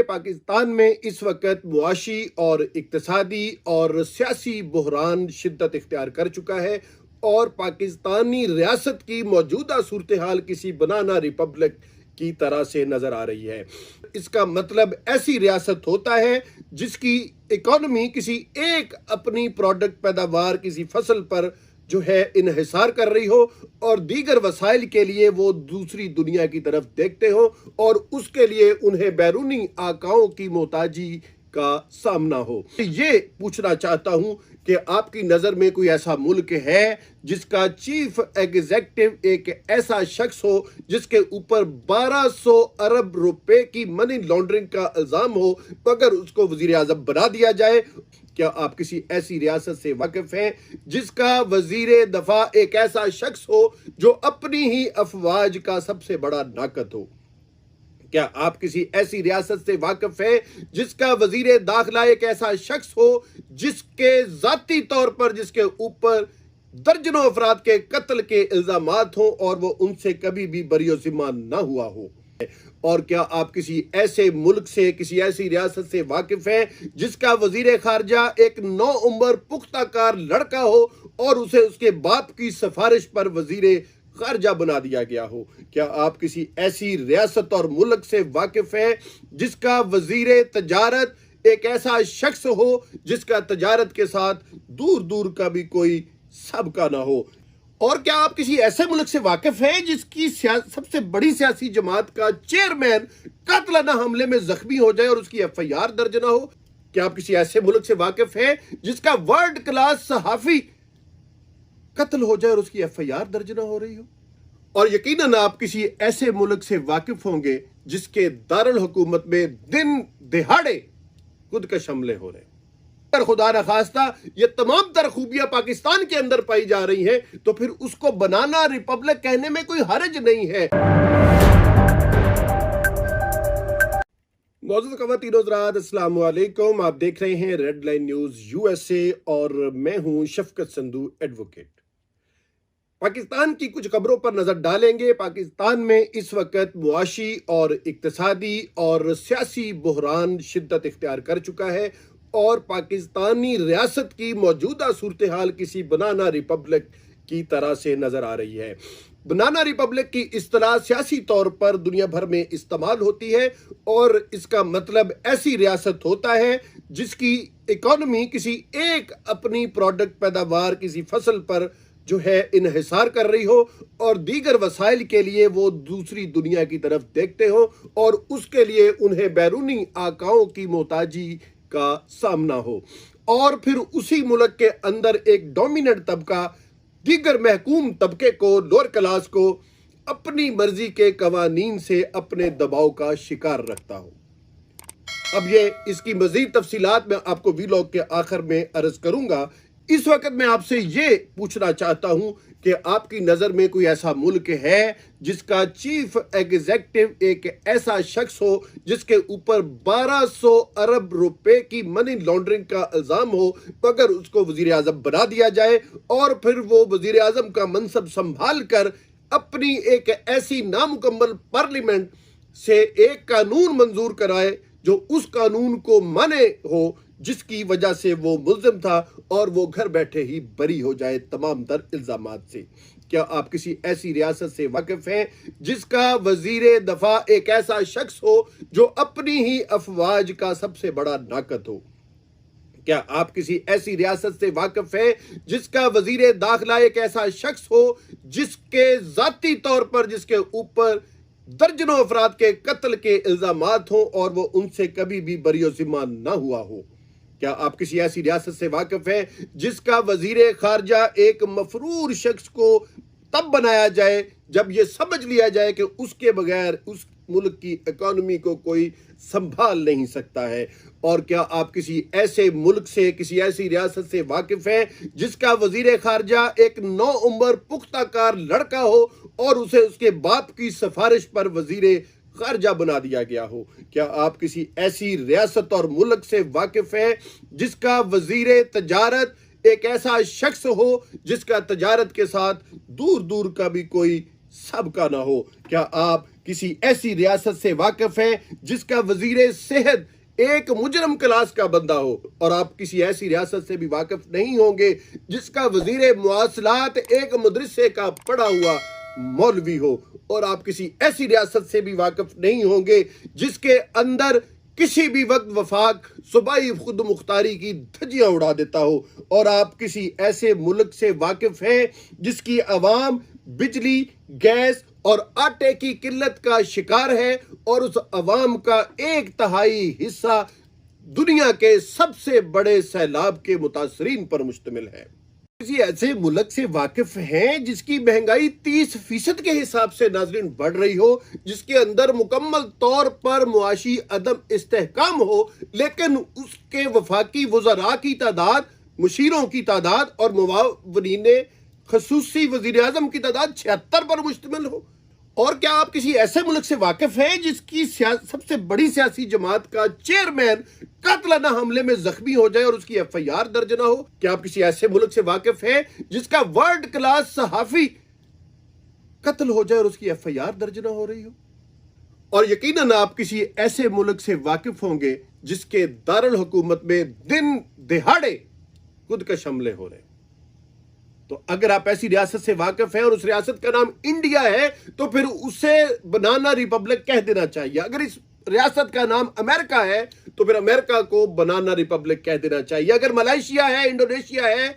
पाकिस्तान में इस वक्त मुआशी और इक्तिसादी और सियासी बुहरान शिद्दत इख्तियार कर चुका है और पाकिस्तानी रियासत की मौजूदा सूरत हाल किसी बनाना रिपब्लिक की तरह से नजर आ रही है। इसका मतलब ऐसी रियासत होता है जिसकी इकोनॉमी किसी एक अपनी प्रोडक्ट पैदावार किसी फसल पर जो है इन्हिसार कर रही हो और दीगर वसाइल के लिए वो दूसरी दुनिया की तरफ देखते हो और उसके लिए उन्हें बैरूनी आकाओं की मोहताजी का सामना हो। ये पूछना चाहता हूं कि आपकी नजर में कोई ऐसा मुल्क है जिसका चीफ एग्जीक्यूटिव एक ऐसा शख्स हो जिसके ऊपर 1200 अरब रुपए की मनी लॉन्ड्रिंग का इल्जाम हो मगर उसको वजीर आजम बना दिया जाए? क्या आप किसी ऐसी रियासत से वाकिफ हैं जिसका वजीर दफा एक ऐसा शख्स हो जो अपनी ही अफवाज का सबसे बड़ा नाकत हो? क्या आप किसी ऐसी रियासत से वाकिफ हैं जिसका वजीर दाखिला एक ऐसा शख्स हो जिसके जाती तौर पर जिसके ऊपर दर्जनों अफराद के कत्ल के इल्जामात हों और वो उनसे कभी भी बरी जिम्मा ना हुआ हो? और क्या आप किसी ऐसे मुल्क से किसी ऐसी रियासत से वाकिफ हैं जिसका वजीर खारजा एक नौ उम्र पुख्ताकार लड़का हो और उसे उसके बाप की सिफारिश पर वजीर खारजा बना दिया गया हो? क्या आप किसी ऐसी रियासत और मुल्क से वाकिफ हैं जिसका वजीर तजारत एक ऐसा शख्स हो जिसका तजारत के साथ दूर दूर का भी कोई सबका ना हो? और क्या आप किसी ऐसे मुल्क से वाकिफ हैं जिसकी सबसे बड़ी सियासी जमात का चेयरमैन कातलाना हमले में जख्मी हो जाए और उसकी एफआईआर दर्ज ना हो? क्या आप किसी ऐसे मुल्क से वाकिफ हैं जिसका वर्ल्ड क्लास सहाफी कत्ल हो जाए और उसकी एफआईआर दर्ज ना हो रही हो? और यकीनन आप किसी ऐसे मुल्क से वाकिफ होंगे जिसके दारुल हुकूमत में दिन दिहाड़े खुदकश हमले हो रहे हैं। अगर खुदा न खास्ता ये तमाम तर खूबियां पाकिस्तान के अंदर पाई जा रही हैं तो फिर उसको बनाना रिपब्लिक कहने में कोई हर्ज नहीं है। मौजूद ख़वातीन हज़रात अस्सलाम वालेकुम, आप देख रहे हैं रेड लाइन न्यूज़ यूएसए और मैं हूं शफकत संधू एडवोकेट। पाकिस्तान की कुछ खबरों पर नजर डालेंगे। पाकिस्तान में इस वक्त मुआशी और इक्तिसादी और सियासी बुहरान शिद्दत इख्तियार कर चुका है और पाकिस्तानी रियासत की मौजूदा सूरत हाल किसी बनाना रिपब्लिक की तरह से नजर आ रही है। बनाना रिपब्लिक की इस्तिलाह सियासी तौर पर दुनिया भर में इस्तेमाल होती है और इसका मतलब ऐसी रियासत होता है जिसकी इकोनॉमी किसी एक अपनी प्रोडक्ट पैदावार किसी फसल पर जो है इन्हिसार कर रही हो और दीगर वसाइल के लिए वो दूसरी दुनिया की तरफ देखते हो और उसके लिए उन्हें बैरूनी आकाओं की मोहताजी का सामना हो और फिर उसी मुल्क के अंदर एक डोमिनेंट तबका दीगर महकूम तबके को लोअर क्लास को अपनी मर्जी के कवानीन से अपने दबाव का शिकार रखता हो। अब ये इसकी मजीद तफसीलात मैं आपको वीलॉग के आखिर में अर्ज करूंगा। इस वक्त मैं आपसे ये पूछना चाहता हूं कि आपकी नजर में कोई ऐसा मुल्क है जिसका चीफ एग्जीक्यूटिव एक ऐसा शख्स हो जिसके ऊपर 1200 अरब रुपए की मनी लॉन्ड्रिंग का इल्जाम हो मगर उसको वजीर आजम बना दिया जाए और फिर वो वजीर आजम का मनसब संभाल कर अपनी एक ऐसी नामुकम्मल पार्लियामेंट से एक कानून मंजूर कराए जो उस कानून को माने हो जिसकी वजह से वो मुल्जिम था और वो घर बैठे ही बरी हो जाए तमाम तर इल्जामात से? क्या आप किसी ऐसी रियासत से वाकिफ हैं जिसका वजीर दफा एक ऐसा शख्स हो जो अपनी ही अफवाज का सबसे बड़ा नाकत हो? क्या आप किसी ऐसी रियासत से वाकिफ हैं जिसका वजीर दाखिला एक ऐसा शख्स हो जिसके जाती तौर पर जिसके ऊपर दर्जनों अफराद के कत्ल के इल्जामात हों और वो उनसे कभी भी बरी जिम्मा ना हुआ हो? क्या आप किसी ऐसी रियासत से वाकिफ हैं जिसका वजीर खारजा एक मफरूर शख्स को तब बनाया जाए जब यह समझ लिया जाए कि उसके बगैर उस मुल्क की इकोनॉमी को कोई संभाल नहीं सकता है? और क्या आप किसी ऐसे मुल्क से किसी ऐसी रियासत से वाकिफ हैं जिसका वजीर खारजा एक नौ उम्र पुख्ताकार लड़का हो और उसे उसके बाप की सिफारिश पर वजीर खारजा बना दिया गया हो? क्या आप किसी ऐसी रियासत और मुल्क से वाकिफ हैं जिसका वजीर तजारत एक ऐसा शख्स हो जिसका तजारत के साथ दूर दूर का भी कोई सबका ना हो? क्या आप किसी ऐसी रियासत से वाकिफ हैं जिसका वजीर सेहत एक मुजरम क्लास का बंदा हो, और आप किसी ऐसी रियासत से भी वाकिफ नहीं होंगे जिसका वजीर मुआसलात एक मदरसे का पढ़ा हुआ मौलवी हो, और आप किसी ऐसी रियासत से भी वाकिफ नहीं होंगे जिसके अंदर किसी भी वक्त वफाक सूबाई खुद मुख्तारी की धज्जियां उड़ा देता हो, और आप किसी ऐसे मुल्क से वाकिफ हैं जिसकी अवाम बिजली, गैस और आटे की किल्लत का शिकार है, और उस अवाम का 1/3 हिस्सा दुनिया के सबसे बड़े सैलाब के मुतासरीन पर मुश्तमिल है। किसी ऐसे मुल्क से वाकिफ हैं जिसकी महंगाई 30% के हिसाब से नाजरीन बढ़ रही हो, जिसके अंदर मुकम्मल तौर पर मुआशी अदम इस्तेहकाम हो, लेकिन उसके वफाकी वज़रा की तादाद, मुशीरों की तादाद और मुआवनीन खसूसी वज़ीर आज़म की तादाद 76 पर मुश्तमिल हो। और क्या आप किसी ऐसे मुल्क से वाकिफ हैं जिसकी सबसे बड़ी सियासी जमात का चेयरमैन कातलाना हमले में जख्मी हो जाए और उसकी FIR दर्ज ना हो? क्या आप किसी ऐसे मुल्क से वाकिफ हैं जिसका वर्ल्ड क्लास सहाफी कत्ल हो जाए और उसकी FIR दर्ज ना हो रही हो? और यकीनन आप किसी ऐसे मुल्क से वाकिफ होंगे जिसके दारुल हुकूमत में दिन दिहाड़े खुदकश हमले हो रहे हैं। तो अगर आप ऐसी रियासत से वाकिफ हैं और उस रियासत का नाम इंडिया है, तो फिर उसे बनाना रिपब्लिक कह देना चाहिए। अगर इस रियासत का नाम अमेरिका है तो फिर अमेरिका को बनाना रिपब्लिक कह देना चाहिए। अगर मलेशिया है, इंडोनेशिया है,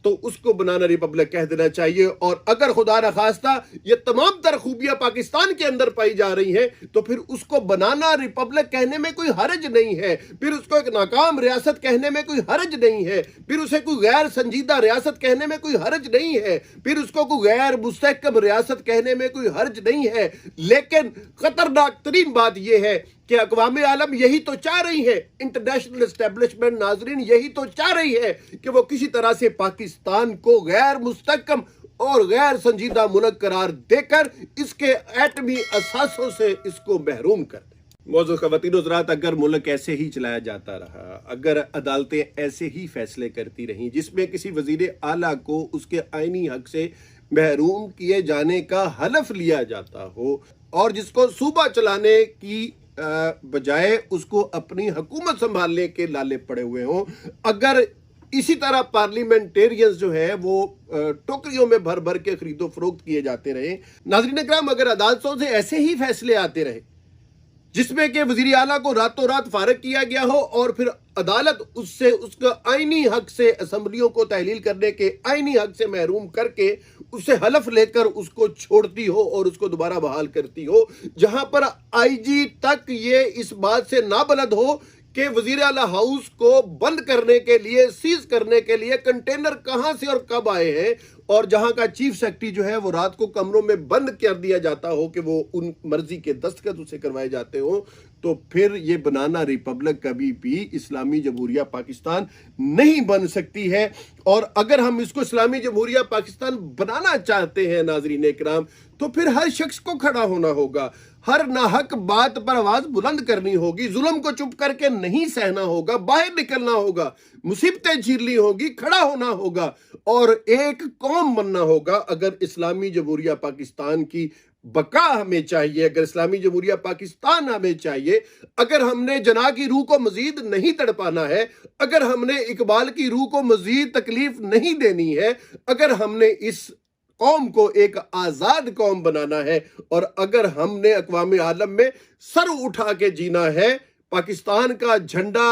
तो उसको बनाना रिपब्लिक कह देना चाहिए। और अगर खुदा न खास्ता ये तमाम तर खूबियां पाकिस्तान के अंदर पाई जा रही हैं, तो फिर उसको बनाना रिपब्लिक कहने में कोई हर्ज नहीं है, फिर उसको एक नाकाम रियासत कहने में कोई हर्ज नहीं है, फिर उसे कोई गैर संजीदा रियासत कहने में कोई हर्ज नहीं है, फिर उसको कोई गैर मुस्तहकम रियासत कहने में कोई हर्ज नहीं है। लेकिन खतरनाक तरीन बात यह है कि अक़वाम आलम यही तो चाह रही है, इंटरनेशनल एस्टेब्लिशमेंट नाजरीन यही तो चाह रही है कि वो किसी तरह से पाकिस्तान को गैर मुस्तहकम और गैर संजीदा मुल्क करार देकर इसके एटमी असासों से इसको महरूम कर दे। मौजूद ख़वातीन व हज़रात, अगर मुल्क ऐसे ही चलाया जाता रहा, अगर अदालतें ऐसे ही फैसले करती रहीं जिसमें किसी वज़ीर आला को उसके आईनी हक से महरूम किए जाने का हलफ लिया जाता हो, और जिसको सूबा चलाने की बजाय उसको अपनी हुकूमत संभालने के लाले पड़े हुए हों, अगर इसी तरह पार्लियामेंटेरियंस जो है वो टोकरियों में भर भर के खरीदो फरोख्त किए जाते रहे, नाज़रीन इकराम, अगर अदालतों से ऐसे ही फैसले आते रहे जिसमें कि वज़ीर आला को रातों रात फारिग किया गया हो और फिर अदालत उससे उसका आईनी हक से असम्बलियों को तहलील करने के आईनी हक से महरूम करके उससे हलफ लेकर उसको छोड़ती हो और उसको दोबारा बहाल करती हो, जहां पर IG तक ये इस बात से नाबलद हो कि वज़ीर आला हाउस को बंद करने के लिए, सीज करने के लिए कंटेनर कहां से और कब आए हैं, और जहां का चीफ सेक्रेटरी जो है वो रात को कमरों में बंद कर दिया जाता हो कि वो उन मर्जी के दस्तखत उसे करवाए जाते हो, तो फिर ये बनाना रिपब्लिक कभी भी इस्लामी जमहूरिया पाकिस्तान नहीं बन सकती है। और अगर हम इसको इस्लामी जमहूरिया पाकिस्तान बनाना चाहते हैं नाजरीन इकराम, तो फिर हर शख्स को खड़ा होना होगा, हर नाहक बात पर आवाज बुलंद करनी होगी, जुल्म को चुप करके नहीं सहना होगा, बाहर निकलना होगा, मुसीबतें झेलनी होगी, खड़ा होना होगा और एक कौम बनना होगा। अगर इस्लामी जमहूरिया पाकिस्तान की बका हमें चाहिए, अगर इस्लामी जमहूरिया पाकिस्तान हमें चाहिए, अगर हमने जना की रूह को मजीद नहीं तड़पाना है, अगर हमने इकबाल की रूह को मजीद तकलीफ नहीं देनी है, अगर हमने इस कौम को एक आजाद कौम बनाना है, और अगर हमने अक़वाम आलम में सर उठा के जीना है, पाकिस्तान का झंडा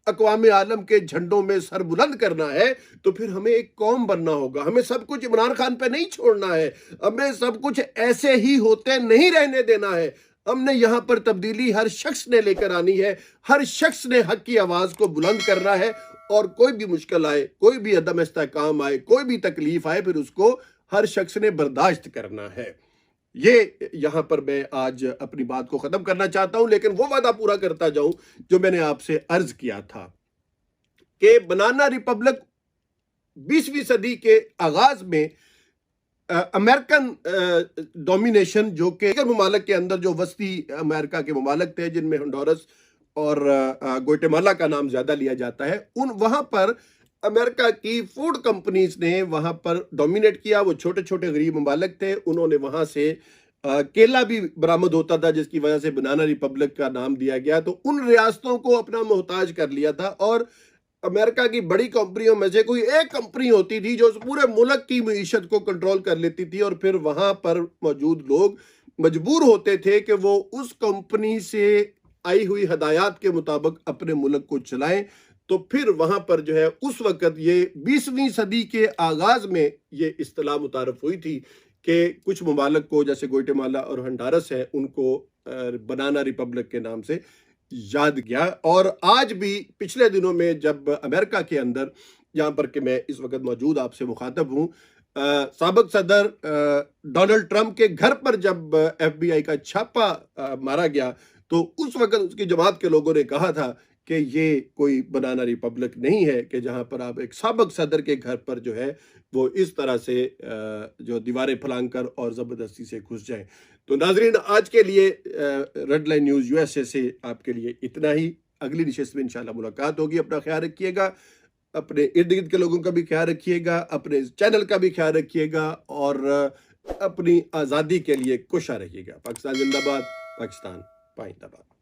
अक़वाम आलम के झंडों में सर बुलंद करना है, तो फिर हमें एक कौम बनना होगा। हमें सब कुछ इमरान खान पे नहीं छोड़ना है, हमें सब कुछ ऐसे ही होते नहीं रहने देना है। हमने यहां पर तब्दीली हर शख्स ने लेकर आनी है, हर शख्स ने हक की आवाज को बुलंद करना है, और कोई भी मुश्किल आए, कोई भी अदम इस्तेहकाम आए, कोई भी तकलीफ आए, फिर उसको हर शख्स ने बर्दाश्त करना है। ये यहां पर मैं आज अपनी बात को खत्म करना चाहता हूं, लेकिन वो वादा पूरा करता जाऊं जो मैंने आपसे अर्ज किया था कि बनाना रिपब्लिक 20वीं सदी के आगाज में अमेरिकन डोमिनेशन, जो कि ममालिक के अंदर जो वस्ती अमेरिका के ममालिक थे, जिनमें होंडुरास और ग्वाटेमाला का नाम ज्यादा लिया जाता है, वहां पर अमेरिका की फूड कंपनीज ने वहां पर डोमिनेट किया। वो छोटे छोटे गरीब ममालिक थे, उन्होंने वहां से केला भी बरामद होता था, जिसकी वजह से बनाना रिपब्लिक का नाम दिया गया। तो उन रियासतों को अपना मोहताज कर लिया था, और अमेरिका की बड़ी कंपनियों में से कोई एक कंपनी होती थी जो उस पूरे मुल्क की मईशत को कंट्रोल कर लेती थी, और फिर वहां पर मौजूद लोग मजबूर होते थे कि वो उस कंपनी से आई हुई हदायत के मुताबिक अपने मुल्क को चलाएं। तो फिर वहां पर जो है उस वक्त ये 20वीं सदी के आगाज में ये इस्तिलाह मुतारफ हुई थी कि कुछ ममालिक को, जैसे ग्वाटेमाला और हंडुरास है, उनको बनाना रिपब्लिक के नाम से याद गया। और आज भी पिछले दिनों में जब अमेरिका के अंदर, जहां पर कि मैं इस वक्त मौजूद आपसे मुखातब हूं, साबिक सदर डोनाल्ड ट्रंप के घर पर जब FBI का छापा मारा गया, तो उस वक्त उसकी जमात के लोगों ने कहा था कि ये कोई बनाना रिपब्लिक नहीं है कि जहां पर आप एक साबिक सदर के घर पर जो है वो इस तरह से जो दीवारें फलांकर और जबरदस्ती से घुस जाएं। तो नाजरीन, आज के लिए रेड लाइन न्यूज़ USA से आपके लिए इतना ही। अगली नशिस्त में इंशाल्लाह मुलाकात होगी। अपना ख्याल रखिएगा, अपने इर्द गिर्द के लोगों का भी ख्याल रखिएगा, अपने चैनल का भी ख्याल रखिएगा, और अपनी आज़ादी के लिए कोशा रहिएगा। पाकिस्तान जिंदाबाद, पाकिस्तान पाइंदाबाद।